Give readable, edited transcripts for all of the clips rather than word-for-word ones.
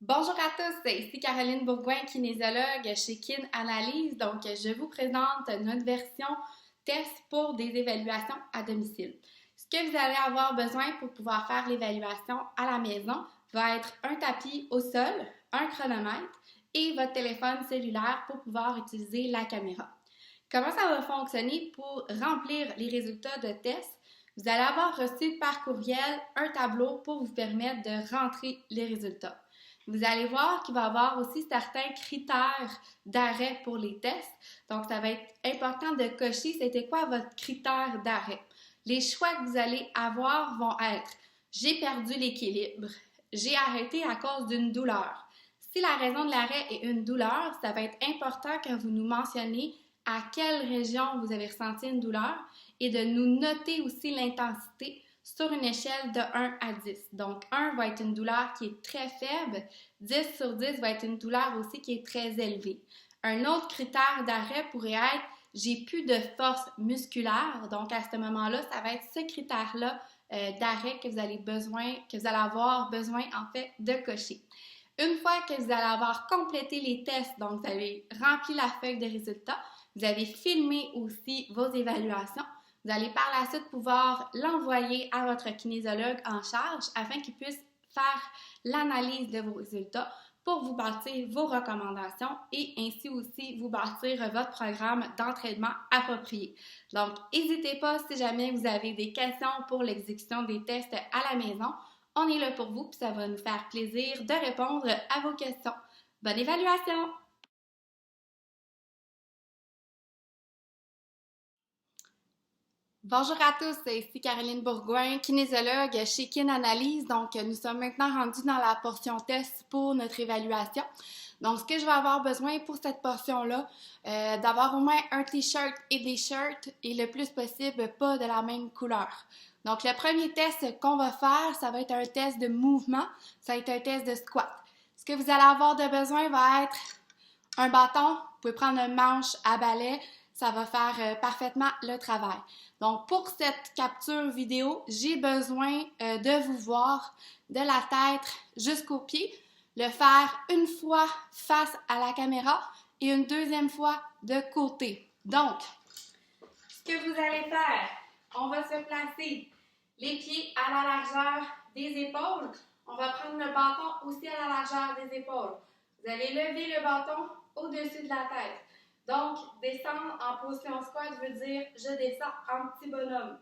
Bonjour à tous, ici Caroline Bourgoin, kinésiologue chez Kin Analyse. Donc, je vous présente notre version test pour des évaluations à domicile. Ce que vous allez avoir besoin pour pouvoir faire l'évaluation à la maison va être un tapis au sol, un chronomètre et votre téléphone cellulaire pour pouvoir utiliser la caméra. Comment ça va fonctionner pour remplir les résultats de test? Vous allez avoir reçu par courriel un tableau pour vous permettre de rentrer les résultats. Vous allez voir qu'il va y avoir aussi certains critères d'arrêt pour les tests. Donc, ça va être important de cocher c'était quoi votre critère d'arrêt. Les choix que vous allez avoir vont être j'ai perdu l'équilibre, j'ai arrêté à cause d'une douleur. Si la raison de l'arrêt est une douleur, ça va être important que vous nous mentionniez à quelle région vous avez ressenti une douleur et de nous noter aussi l'intensité sur une échelle de 1 à 10. Donc, 1 va être une douleur qui est très faible, 10 sur 10 va être une douleur aussi qui est très élevée. Un autre critère d'arrêt pourrait être j'ai plus de force musculaire. Donc, à ce moment-là, ça va être ce critère-là d'arrêt que vous allez avoir besoin en fait de cocher. Une fois que vous allez avoir complété les tests, donc vous avez rempli la feuille de résultats, vous avez filmé aussi vos évaluations, vous allez par la suite pouvoir l'envoyer à votre kinésiologue en charge afin qu'il puisse faire l'analyse de vos résultats pour vous bâtir vos recommandations et ainsi aussi vous bâtir votre programme d'entraînement approprié. Donc, n'hésitez pas si jamais vous avez des questions pour l'exécution des tests à la maison. On est là pour vous, puis ça va nous faire plaisir de répondre à vos questions. Bonne évaluation! Bonjour à tous, ici Caroline Bourgoin, kinésiologue chez Kin Analyse. Donc, nous sommes maintenant rendus dans la portion test pour notre évaluation. Donc, ce que je vais avoir besoin pour cette portion-là, d'avoir au moins un t-shirt et des shirts et le plus possible pas de la même couleur. Donc, le premier test qu'on va faire, ça va être un test de mouvement, ça va être un test de squat. Ce que vous allez avoir de besoin va être un bâton, vous pouvez prendre un manche à balai, ça va faire parfaitement le travail. Donc, pour cette capture vidéo, j'ai besoin de vous voir de la tête jusqu'aux pieds, le faire une fois face à la caméra et une deuxième fois de côté. Donc, ce que vous allez faire, on va se placer les pieds à la largeur des épaules. On va prendre le bâton aussi à la largeur des épaules. Vous allez lever le bâton au-dessus de la tête. Donc, descendre en position squat veut dire je descends en petit bonhomme.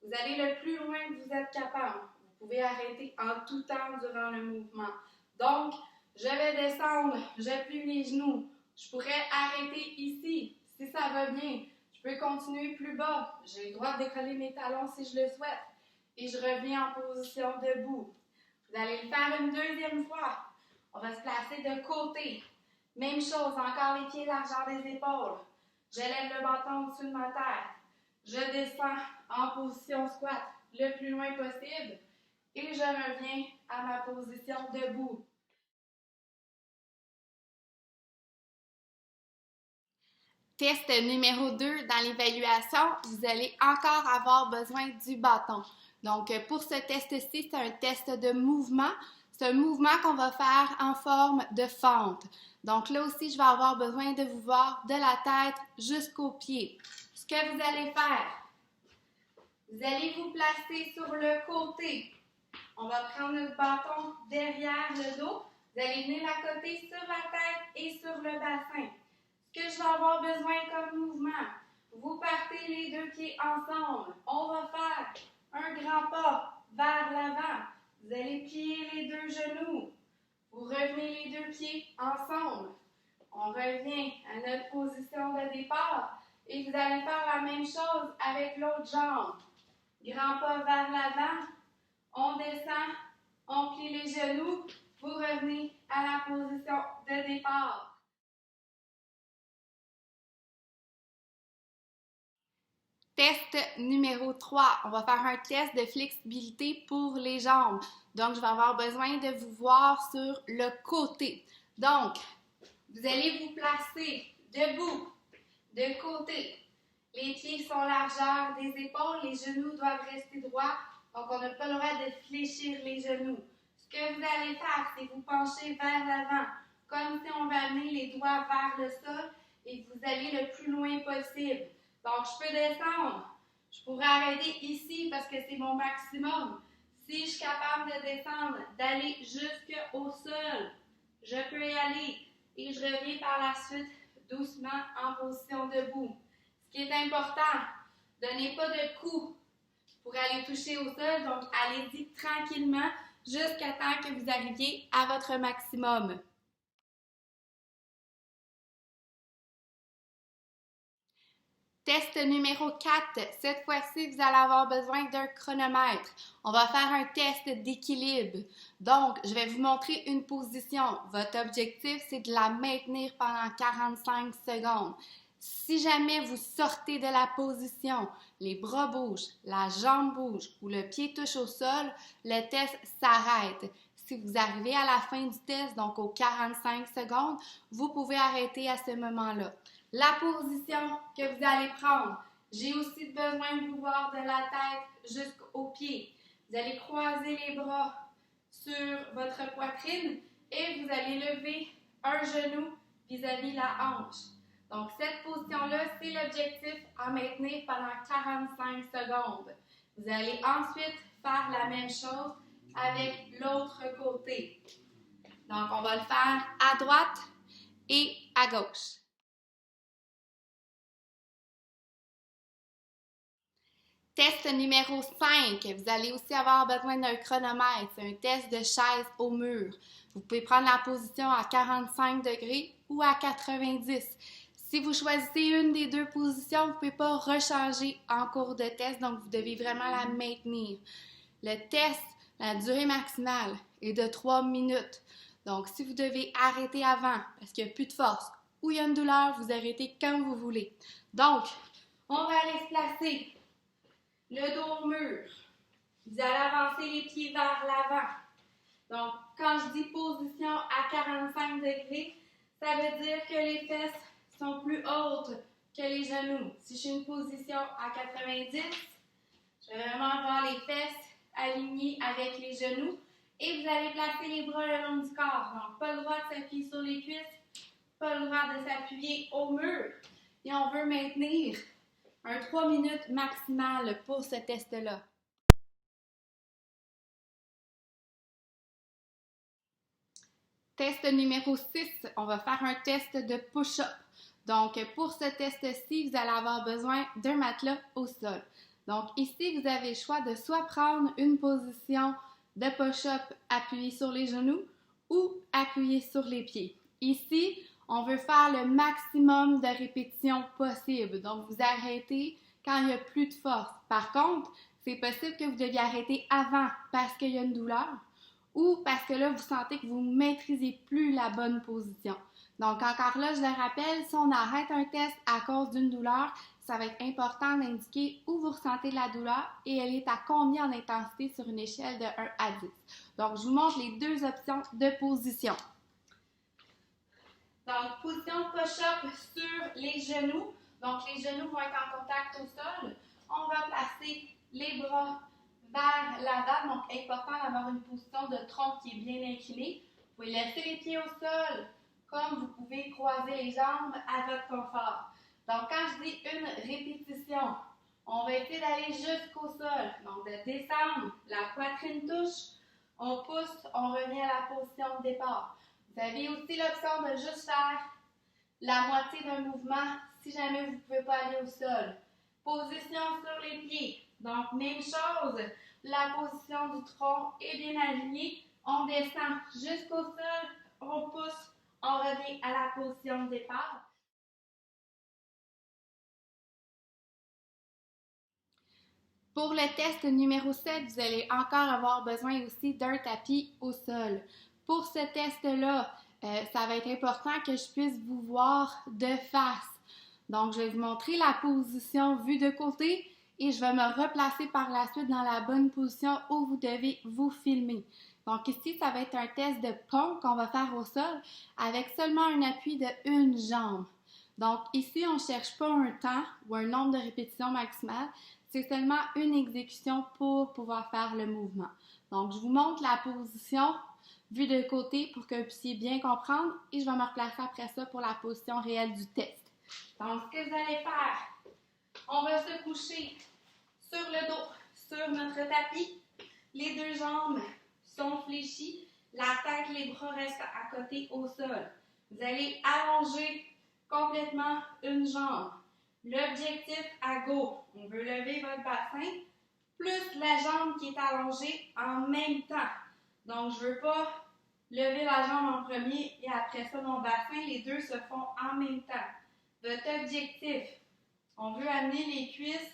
Vous allez le plus loin que vous êtes capable. Vous pouvez arrêter en tout temps durant le mouvement. Donc, je vais descendre, je plie les genoux. Je pourrais arrêter ici si ça va bien. Je peux continuer plus bas. J'ai le droit de décoller mes talons si je le souhaite. Et je reviens en position debout. Vous allez le faire une deuxième fois. On va se placer de côté. Même chose, encore les pieds largeur des épaules. Je lève le bâton au-dessus de ma tête. Je descends en position squat le plus loin possible et je reviens à ma position debout. Test numéro 2, dans l'évaluation, vous allez encore avoir besoin du bâton. Donc, pour ce test-ci, c'est un test de mouvement. C'est un mouvement qu'on va faire en forme de fente. Donc, là aussi, je vais avoir besoin de vous voir de la tête jusqu'aux pieds. Ce que vous allez faire, vous allez vous placer sur le côté. On va prendre notre bâton derrière le dos. Vous allez venir l'accoter sur la tête et sur le bassin. Ce que je vais avoir besoin comme mouvement, vous partez les deux pieds ensemble. On va faire un grand pas vers l'avant. Vous allez plier les deux genoux. Vous revenez les deux pieds ensemble. On revient à notre position de départ et vous allez faire la même chose avec l'autre jambe. Grand pas vers l'avant. On descend, on plie les genoux. Vous revenez à la position de départ. Test numéro 3, on va faire un test de flexibilité pour les jambes. Donc, je vais avoir besoin de vous voir sur le côté. Donc, vous allez vous placer debout, de côté. Les pieds sont largeur des épaules, les genoux doivent rester droits. Donc, on n'a pas le droit de fléchir les genoux. Ce que que vous allez faire, c'est vous pencher vers l'avant, comme si on veut amener les doigts vers le sol et vous allez le plus loin possible. Donc, je peux descendre. Je pourrais arrêter ici parce que c'est mon maximum. Si je suis capable de descendre, d'aller jusqu'au sol, je peux y aller et je reviens par la suite doucement en position debout. Ce qui est important, donnez pas de coups pour aller toucher au sol, donc allez-y tranquillement jusqu'à temps que vous arriviez à votre maximum. Test numéro 4. Cette fois-ci, vous allez avoir besoin d'un chronomètre. On va faire un test d'équilibre. Donc, je vais vous montrer une position. Votre objectif, c'est de la maintenir pendant 45 secondes. Si jamais vous sortez de la position, les bras bougent, la jambe bouge ou le pied touche au sol, le test s'arrête. Si vous arrivez à la fin du test, donc aux 45 secondes, vous pouvez arrêter à ce moment-là. La position que vous allez prendre, j'ai aussi besoin de vous voir de la tête jusqu'aux pieds. Vous allez croiser les bras sur votre poitrine et vous allez lever un genou vis-à-vis la hanche. Donc, cette position-là, c'est l'objectif à maintenir pendant 45 secondes. Vous allez ensuite faire la même chose avec l'autre côté. Donc, on va le faire à droite et à gauche. Test numéro 5, vous allez aussi avoir besoin d'un chronomètre. C'est un test de chaise au mur. Vous pouvez prendre la position à 45 degrés ou à 90. Si vous choisissez une des deux positions, vous ne pouvez pas rechanger en cours de test, donc vous devez vraiment la maintenir. Le test, la durée maximale est de 3 minutes. Donc, si vous devez arrêter avant parce qu'il n'y a plus de force ou il y a une douleur, vous arrêtez quand vous voulez. Donc, on va aller se placer. Le dos au mur. Vous allez avancer les pieds vers l'avant. Donc, quand je dis position à 45 degrés, ça veut dire que les fesses sont plus hautes que les genoux. Si je suis une position à 90, je vais vraiment avoir les fesses alignées avec les genoux et vous allez placer les bras le long du corps. Donc, pas le droit de s'appuyer sur les cuisses, pas le droit de s'appuyer au mur. Et on veut maintenir un 3 minutes maximal pour ce test-là. Test numéro 6, on va faire un test de push-up. Donc, pour ce test-ci, vous allez avoir besoin d'un matelas au sol. Donc, ici, vous avez le choix de soit prendre une position de push-up appuyé sur les genoux ou appuyé sur les pieds. Ici, on veut faire le maximum de répétitions possible. Donc, vous arrêtez quand il n'y a plus de force. Par contre, c'est possible que vous deviez arrêter avant parce qu'il y a une douleur ou parce que là, vous sentez que vous ne maîtrisez plus la bonne position. Donc, encore là, je le rappelle, si on arrête un test à cause d'une douleur, ça va être important d'indiquer où vous ressentez de la douleur et elle est à combien en intensité sur une échelle de 1 à 10. Donc, je vous montre les deux options de position. Donc, position push-up sur les genoux. Donc, les genoux vont être en contact au sol. On va placer les bras vers l'avant. Donc, important d'avoir une position de tronc qui est bien inclinée. Vous pouvez laisser les pieds au sol, comme vous pouvez croiser les jambes à votre confort. Donc, quand je dis une répétition, on va essayer d'aller jusqu'au sol. Donc, de descendre, la poitrine touche, on pousse, on revient à la position de départ. Vous avez aussi l'option de juste faire la moitié d'un mouvement si jamais vous ne pouvez pas aller au sol. Position sur les pieds. Donc, même chose, la position du tronc est bien alignée. On descend jusqu'au sol, on pousse, on revient à la position de départ. Pour le test numéro 7, vous allez encore avoir besoin aussi d'un tapis au sol. Pour ce test-là, ça va être important que je puisse vous voir de face. Donc, je vais vous montrer la position vue de côté et je vais me replacer par la suite dans la bonne position où vous devez vous filmer. Donc ici, ça va être un test de pont qu'on va faire au sol avec seulement un appui de une jambe. Donc ici, on ne cherche pas un temps ou un nombre de répétitions maximales, c'est seulement une exécution pour pouvoir faire le mouvement. Donc, je vous montre la position vue de côté pour que vous puissiez bien comprendre et je vais me replacer après ça pour la position réelle du test. Donc, ce que vous allez faire, on va se coucher sur le dos, sur notre tapis. Les deux jambes sont fléchies. La tête, les bras restent à côté au sol. Vous allez allonger complètement une jambe. L'objectif à go, on veut lever votre bassin, plus la jambe qui est allongée en même temps. Donc, je ne veux pas lever la jambe en premier et après ça, mon bassin, les deux se font en même temps. Votre objectif, on veut amener les cuisses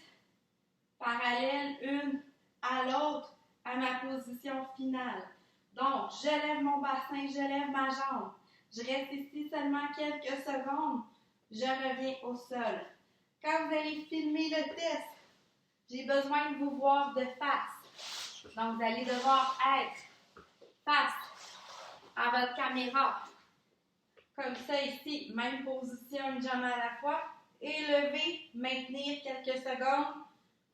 parallèles une à l'autre à ma position finale. Donc, je lève mon bassin, je lève ma jambe. Je reste ici seulement quelques secondes. Je reviens au sol. Quand vous allez filmer le test, j'ai besoin de vous voir de face. Donc, vous allez devoir être face à votre caméra. Comme ça ici, même position, une jambe à la fois. Et lever, maintenir quelques secondes,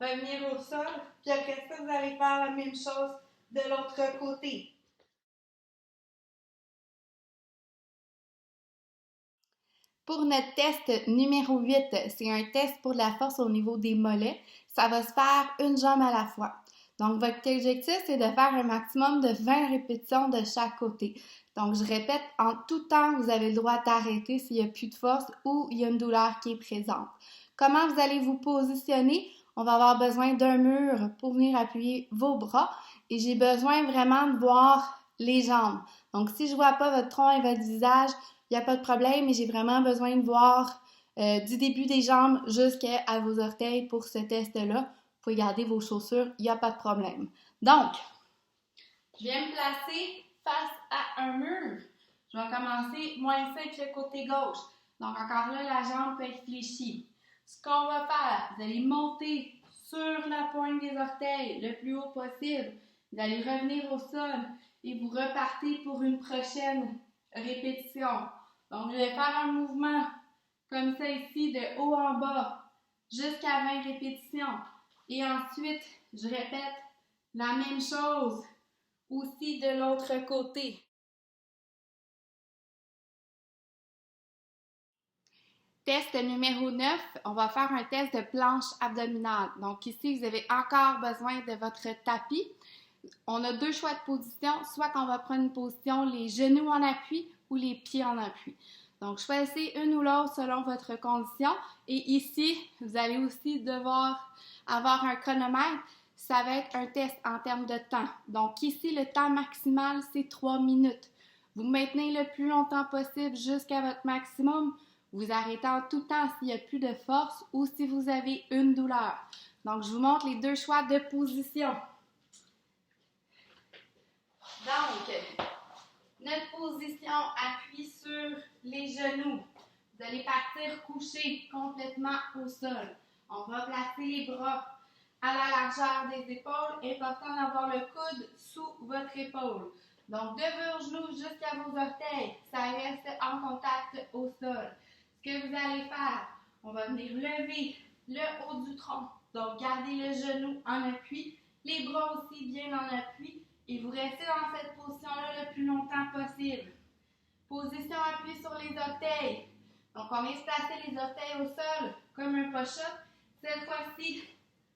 revenir au sol. Puis après ça, vous allez faire la même chose de l'autre côté. Pour notre test numéro 8, c'est un test pour la force au niveau des mollets. Ça va se faire une jambe à la fois. Donc, votre objectif, c'est de faire un maximum de 20 répétitions de chaque côté. Donc, je répète, en tout temps, vous avez le droit d'arrêter s'il n'y a plus de force ou il y a une douleur qui est présente. Comment vous allez vous positionner? On va avoir besoin d'un mur pour venir appuyer vos bras et j'ai besoin vraiment de voir les jambes. Donc, si je ne vois pas votre tronc et votre visage, il n'y a pas de problème, mais j'ai vraiment besoin de voir du début des jambes jusqu'à vos orteils pour ce test-là. Vous pouvez garder vos chaussures, il n'y a pas de problème. Donc, je viens me placer face à un mur. Je vais commencer moins avec le côté gauche. Donc, encore là, la jambe peut être fléchie. Ce qu'on va faire, vous allez monter sur la pointe des orteils le plus haut possible. Vous allez revenir au sol et vous repartez pour une prochaine répétition. Donc, je vais faire un mouvement comme ça ici, de haut en bas, jusqu'à 20 répétitions. Et ensuite, je répète la même chose aussi de l'autre côté. Test numéro 9, on va faire un test de planche abdominale. Donc ici, vous avez encore besoin de votre tapis. On a deux choix de position, soit qu'on va prendre une position les genoux en appui ou les pieds en appui. Donc choisissez une ou l'autre selon votre condition. Et ici, vous allez aussi devoir avoir un chronomètre. Ça va être un test en termes de temps. Donc ici, le temps maximal, c'est 3 minutes. Vous maintenez le plus longtemps possible jusqu'à votre maximum. Vous arrêtez en tout temps s'il n'y a plus de force ou si vous avez une douleur. Donc, je vous montre les deux choix de position. Donc, notre position appuie sur les genoux. Vous allez partir couché complètement au sol. On va placer les bras à la largeur des épaules. Important d'avoir le coude sous votre épaule. Donc, de vos genoux jusqu'à vos orteils, ça reste en contact au sol. Ce que vous allez faire, on va venir lever le haut du tronc. Donc, gardez le genou en appui, les bras aussi bien en appui et vous restez dans cette position-là le plus longtemps possible. Position appui sur les orteils. Donc, on vient se placer les orteils au sol comme un push-up. Cette fois-ci,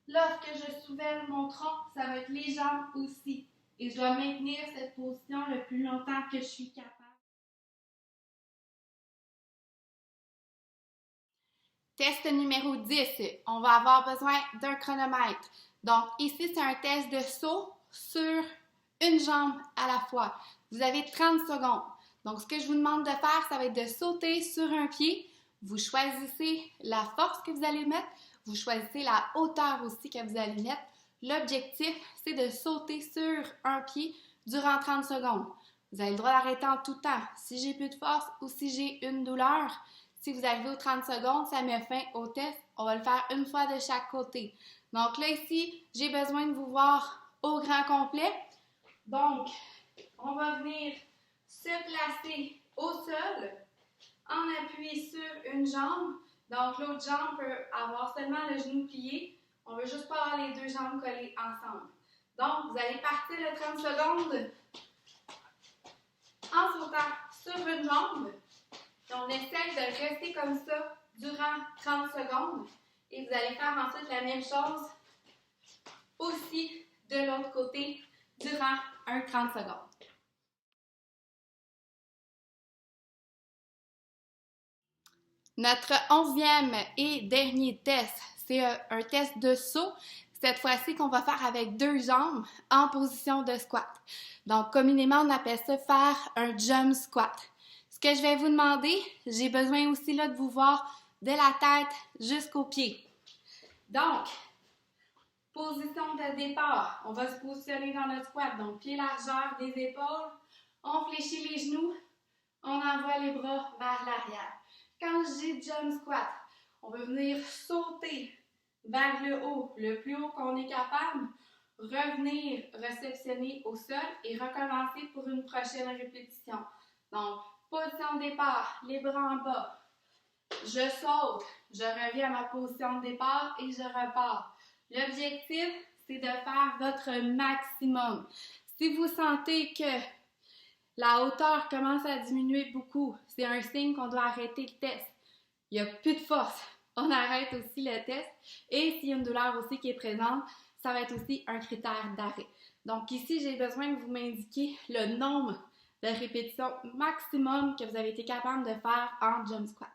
lorsque je soulève mon tronc, ça va être les jambes aussi. Et je dois maintenir cette position le plus longtemps que je suis capable. Test numéro 10, on va avoir besoin d'un chronomètre. Donc ici, c'est un test de saut sur une jambe à la fois. Vous avez 30 secondes. Donc ce que je vous demande de faire, ça va être de sauter sur un pied. Vous choisissez la force que vous allez mettre. Vous choisissez la hauteur aussi que vous allez mettre. L'objectif, c'est de sauter sur un pied durant 30 secondes. Vous avez le droit d'arrêter en tout temps. Si j'ai plus de force ou si j'ai une douleur, si vous arrivez aux 30 secondes, ça met fin au test. On va le faire une fois de chaque côté. Donc là, ici, j'ai besoin de vous voir au grand complet. Donc, on va venir se placer au sol en appui sur une jambe. Donc, l'autre jambe peut avoir seulement le genou plié. On ne veut juste pas avoir les deux jambes collées ensemble. Donc, vous allez partir le 30 secondes en sautant sur une jambe. Et on essaie de rester comme ça durant 30 secondes. Et vous allez faire ensuite la même chose aussi de l'autre côté durant un 30 secondes. Notre 11e et dernier test, c'est un test de saut. Cette fois-ci qu'on va faire avec 2 jambes en position de squat. Donc, communément, on appelle ça faire un jump squat. Ce que je vais vous demander, j'ai besoin aussi là de vous voir de la tête jusqu'aux pieds. Donc, position de départ, on va se positionner dans notre squat. Donc, pied largeur des épaules, on fléchit les genoux, on envoie les bras vers l'arrière. Quand je dis jump squat, on va venir sauter vers le haut, le plus haut qu'on est capable, revenir réceptionner au sol et recommencer pour une prochaine répétition. Donc, position de départ, les bras en bas. Je saute, je reviens à ma position de départ et je repars. L'objectif, c'est de faire votre maximum. Si vous sentez que la hauteur commence à diminuer beaucoup, c'est un signe qu'on doit arrêter le test. Il n'y a plus de force. On arrête aussi le test. Et s'il y a une douleur aussi qui est présente, ça va être aussi un critère d'arrêt. Donc ici, j'ai besoin que vous m'indiquiez le nombre de répétitions maximum que vous avez été capable de faire en jump squat.